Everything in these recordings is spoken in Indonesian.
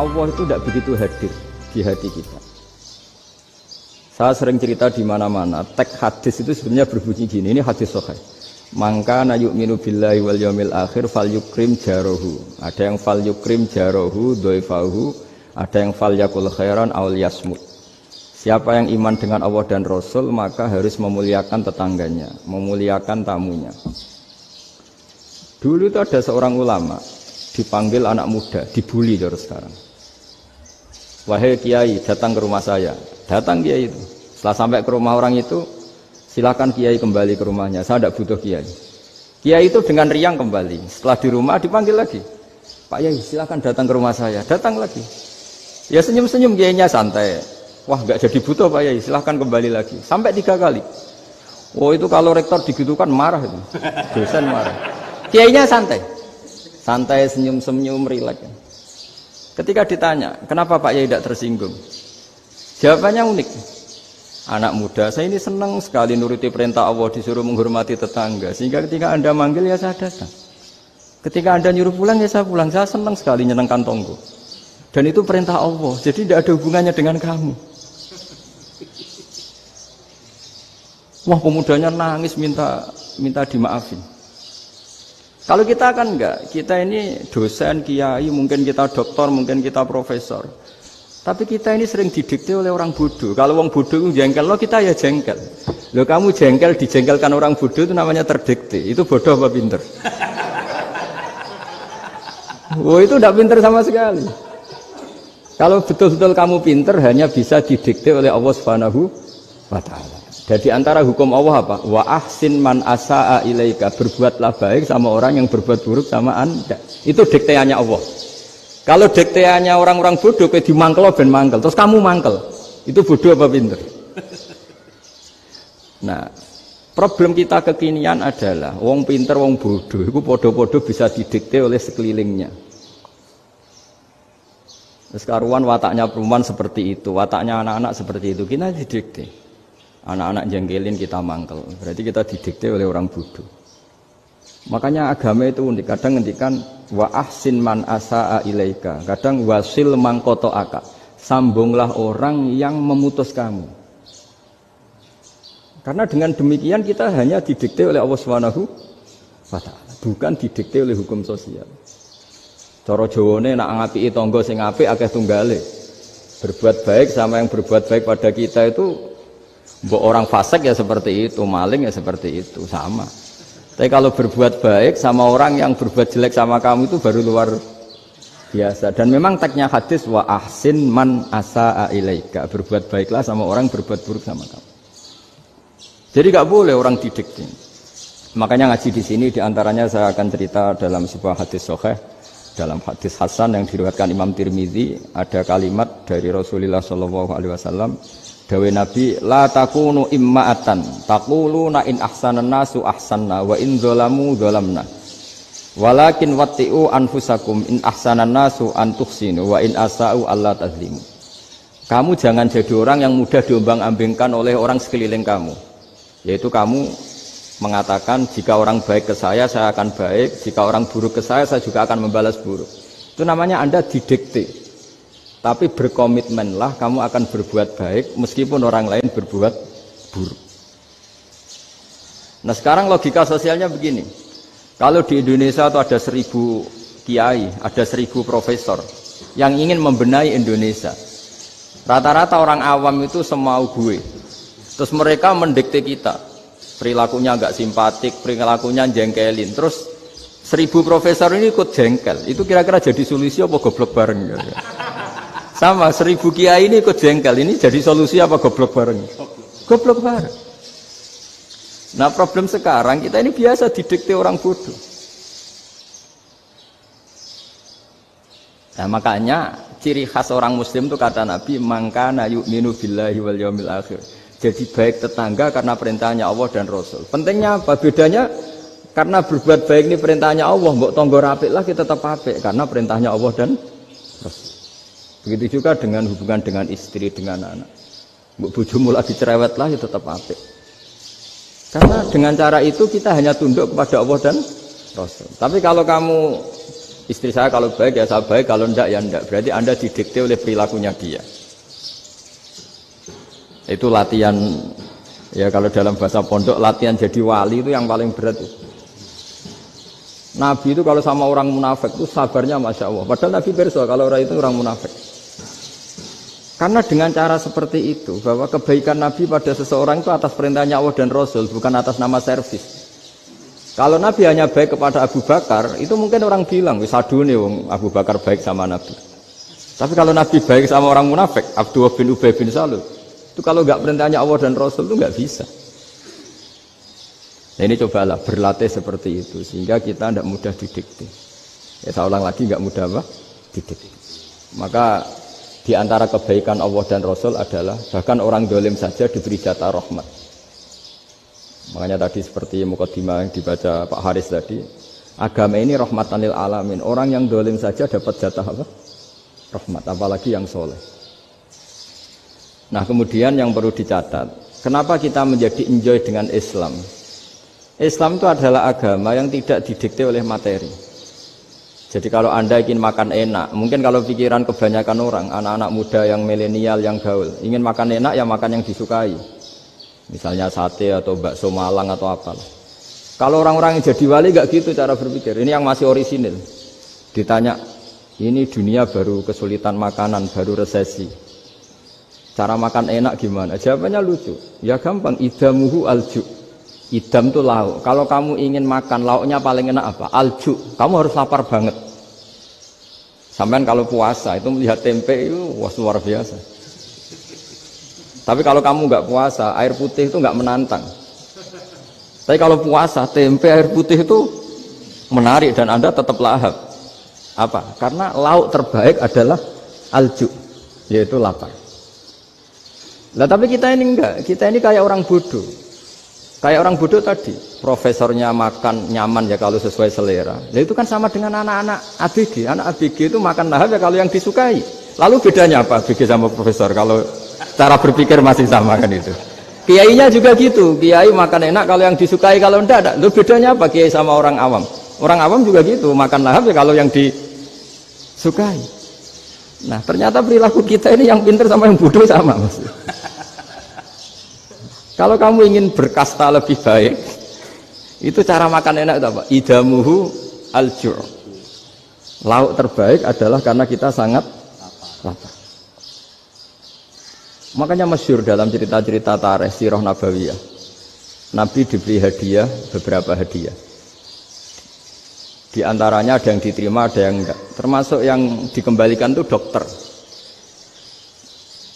Allah itu tidak begitu hadir di hati kita. Saya sering cerita di mana-mana, teks hadis itu sebenarnya berbunyi gini, ini hadis sahih. Mangka na yu'minu billahi wal yaumil akhir fal yukrim jarohu. Ada yang fal yukrim jarohu doifahu, ada yang fal yakul khairan aul yasmut. Siapa yang iman dengan Allah dan Rasul maka harus memuliakan tetangganya, memuliakan tamunya. Dulu itu ada seorang ulama dipanggil anak muda, dibully terus sekarang. Wahai kiai, datang ke rumah saya. Datang kiai itu. Setelah sampai ke rumah orang itu, silakan kiai kembali ke rumahnya. Saya tidak butuh kiai. Kiai itu dengan riang kembali. Setelah di rumah dipanggil lagi. Pak Yai, silakan datang ke rumah saya. Datang lagi. Ya senyum-senyum kiainya santai. Wah, nggak jadi butuh Pak Yai. Silakan kembali lagi. Sampai 3 kali. Oh itu kalau rektor digitukan marah itu. Dosen marah. Kiainya santai. Santai, senyum-senyum, rileks. Ketika ditanya, kenapa Pak Yai tidak tersinggung? Jawabannya unik. Anak muda, saya ini senang sekali nuruti perintah Allah, disuruh menghormati tetangga. Sehingga ketika Anda manggil, ya saya datang. Ketika Anda nyuruh pulang, ya saya pulang. Saya senang sekali nyenangkan tonggo. Dan itu perintah Allah, jadi tidak ada hubungannya dengan kamu. Wah, pemudanya nangis minta dimaafin. Kalau kita kan enggak, kita ini dosen, kiai, mungkin kita doktor, mungkin kita profesor. Tapi kita ini sering didikte oleh orang bodoh. Kalau orang bodoh itu jengkel, lo kita ya jengkel. Lo kamu jengkel, dijengkelkan orang bodoh itu namanya terdikte. Itu bodoh apa pinter? Oh itu tidak pinter sama sekali. Kalau betul-betul kamu pinter, hanya bisa didikte oleh Allah Subhanahu wa Ta'ala. Jadi antara hukum Allah apa? Wa ahsin man asa'a ilaika, berbuatlah baik sama orang yang berbuat buruk sama Anda. Itu dikteannya Allah. Kalau dikteannya orang-orang bodoh kayak dimangkel ben mangkel, terus kamu mangkel. Itu bodoh apa pinter? Nah, problem kita kekinian adalah wong pinter wong bodoh itu podo-podo bisa didikte oleh sekelilingnya. Terus karuan wataknya perempuan seperti itu, wataknya anak-anak seperti itu, kita didikte. Anak-anak jengkelin kita mangkel, berarti kita didikte oleh orang bodoh. Makanya agama itu unik, kadang ngendikan wa ahsin man asa'a ilaika, kadang wasil man qata'aka, sambunglah orang yang memutus kamu. Karena dengan demikian kita hanya didikte oleh Allah Subhanahu wa Ta'ala, bukan didikte oleh hukum sosial. Cara Jawane nak ngapiki tangga sing apik akeh tunggale. Berbuat baik sama yang berbuat baik pada kita itu mbok orang fasik ya seperti itu, maling ya seperti itu, sama. Tapi kalau berbuat baik sama orang yang berbuat jelek sama kamu itu baru luar biasa. Dan memang teksnya hadis wa ahsin man asa'a ilaika, berbuat baiklah sama orang berbuat buruk sama kamu. Jadi nggak boleh orang didikte. Makanya ngaji di sini diantaranya saya akan cerita dalam sebuah hadis sahih, dalam hadis hasan yang diriwayatkan Imam Tirmizi, ada kalimat dari Rasulullah SAW. Dawe Nabi, la takunu imma'atan taquluna in ahsanan nasu ahsanna wa in zalamu zalamna walakin watti'u anfusakum in ahsanan nasu an tuhsinu wa in asa'u alla tazlimu. Kamu jangan jadi orang yang mudah diombang-ambingkan oleh orang sekeliling kamu, yaitu kamu mengatakan jika orang baik ke saya akan baik, jika orang buruk ke saya juga akan membalas buruk. Itu namanya Anda didikte. Tapi berkomitmenlah kamu akan berbuat baik meskipun orang lain berbuat buruk. Nah sekarang logika sosialnya begini. Kalau di Indonesia itu ada 1000 kiai, ada 1000 profesor yang ingin membenahi Indonesia. Rata-rata orang awam itu semau gue. Terus mereka mendikte kita. Perilakunya agak simpatik, perilakunya jengkelin. Terus 1000 profesor ini ikut jengkel. Itu kira-kira jadi solusi apa goblok bareng ya? Sama 1000 kiai ini ikut jengkel, ini jadi solusi apa goblok bareng? Goblok bareng. Nah problem sekarang kita ini biasa didikte orang bodoh. Nah makanya ciri khas orang muslim itu kata Nabi mangkana yu'minu billahi wal yaumil akhir. Jadi baik tetangga karena perintahnya Allah dan Rasul. Pentingnya apa? Bedanya karena berbuat baik ini perintahnya Allah, mbok tangga apik lah kita tetap apik karena perintahnya Allah dan Rasul. Begitu juga dengan hubungan dengan istri, dengan anak. Bojomu lagi cerewet lah, ya tetap apik. Karena dengan cara itu kita hanya tunduk kepada Allah dan Rasul. Tapi kalau kamu Istri saya kalau baik ya saya baik, kalau enggak ya enggak. Berarti Anda didikte oleh perilakunya dia. Itu latihan, ya kalau dalam bahasa pondok, latihan jadi wali itu yang paling berat. Nabi itu kalau sama orang munafik itu sabarnya Masya Allah. Padahal Nabi bersuara kalau orang itu orang munafik. Karena dengan cara seperti itu, bahwa kebaikan Nabi pada seseorang itu atas perintahnya Allah dan Rasul, bukan atas nama servis. Kalau Nabi hanya baik kepada Abu Bakar, itu mungkin orang bilang, wisadu nih Abu Bakar baik sama Nabi. Tapi kalau Nabi baik sama orang munafik, Abdullah bin Ubay bin Salul, itu kalau nggak perintahnya Allah dan Rasul itu nggak bisa. Nah ini cobalah berlatih seperti itu, sehingga kita tidak mudah didikte. Ya saya ulang lagi, nggak mudah apa? Didikte. Maka di antara kebaikan Allah dan Rasul adalah bahkan orang dolim saja diberi jatah rahmat. Makanya tadi seperti mukadimah yang dibaca Pak Haris tadi, agama ini rahmatan lil alamin. Orang yang dolim saja dapat jatah apa? Rahmat, apalagi yang soleh. Nah kemudian yang perlu dicatat, kenapa kita menjadi enjoy dengan Islam? Islam itu adalah agama yang tidak didikte oleh materi. Jadi kalau Anda ingin makan enak, mungkin kalau pikiran kebanyakan orang, anak-anak muda yang milenial, yang gaul, ingin makan enak ya makan yang disukai. Misalnya sate atau bakso Malang atau apalah. Kalau orang-orang yang jadi wali gak gitu cara berpikir. Ini yang masih orisinil. Ditanya, ini dunia baru kesulitan makanan, baru resesi. Cara makan enak gimana? Jawabannya lucu. Ya gampang, idamuhu alju. Idam itu lauk. Kalau kamu ingin makan lauknya paling enak apa? Alju. Kamu harus lapar banget. Sampai kalau puasa itu melihat tempe itu wah luar biasa. Tapi kalau kamu nggak puasa, air putih itu nggak menantang. Tapi kalau puasa, tempe air putih itu menarik dan Anda tetap lahap. Apa? Karena lauk terbaik adalah alju, yaitu lapar. Lah tapi kita ini enggak. Kita ini kayak orang bodoh. Kayak orang bodoh tadi, profesornya makan nyaman ya kalau sesuai selera. Nah itu kan sama dengan anak-anak ABG. Anak ABG itu makan lahap ya kalau yang disukai. Lalu bedanya apa ABG sama profesor? Kalau cara berpikir masih sama kan itu. Kiainya juga gitu. Kiai makan enak kalau yang disukai, kalau enggak. Lalu bedanya apa kiai sama orang awam? Orang awam juga gitu, makan lahap ya kalau yang disukai. Nah ternyata perilaku kita ini yang pintar sama yang bodoh sama maksudnya. Kalau kamu ingin berkasta lebih baik, itu cara makan enak itu apa? Idamuhu al-ju'. Lauk terbaik adalah karena kita sangat lapar. Makanya masyhur dalam cerita-cerita tarikh sirah nabawiyah. Nabi diberi hadiah, beberapa hadiah. Di antaranya ada yang diterima, ada yang enggak. Termasuk yang dikembalikan itu dokter.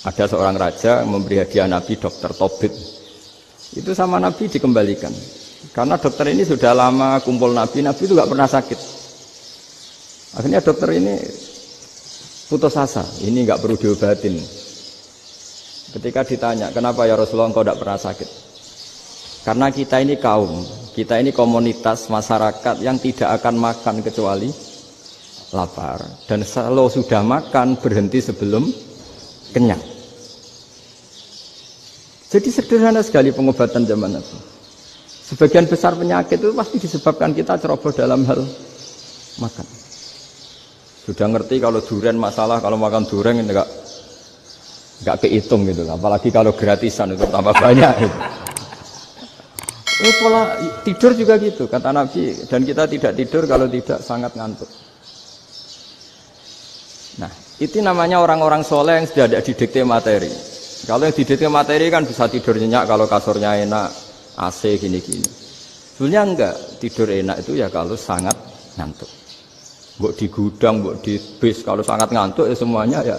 Ada seorang raja memberi hadiah Nabi dokter Tobit. Itu sama Nabi dikembalikan. Karena dokter ini sudah lama kumpul Nabi itu nggak pernah sakit. Akhirnya dokter ini putus asa, ini nggak perlu diobatin. Ketika ditanya, kenapa ya Rasulullah engkau tidak pernah sakit? Karena kita ini kaum, kita ini komunitas masyarakat yang tidak akan makan kecuali lapar. Dan kalau sudah makan berhenti sebelum kenyang. Jadi sederhana sekali pengobatan zaman itu. Sebagian besar penyakit itu pasti disebabkan kita ceroboh dalam hal makan. Sudah ngerti kalau durian masalah, kalau makan durian enggak kehitung gitu. Apalagi kalau gratisan itu tambah banyak gitu. Pola tidur juga gitu kata Nabi, dan kita tidak tidur kalau tidak sangat ngantuk. Nah, itu namanya orang-orang soleh yang sudah tidak didikte materi. Kalau yang didikte materi kan bisa tidur nyenyak kalau kasurnya enak, AC gini-gini. Sebenarnya enggak, tidur enak itu ya kalau sangat ngantuk. Mbok di gudang, mbok di bis, kalau sangat ngantuk ya semuanya ya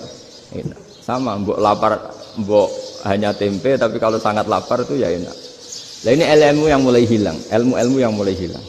enak. Sama, mbok lapar, mbok hanya tempe, tapi kalau sangat lapar itu ya enak. Nah ini ilmu yang mulai hilang, ilmu-ilmu yang mulai hilang.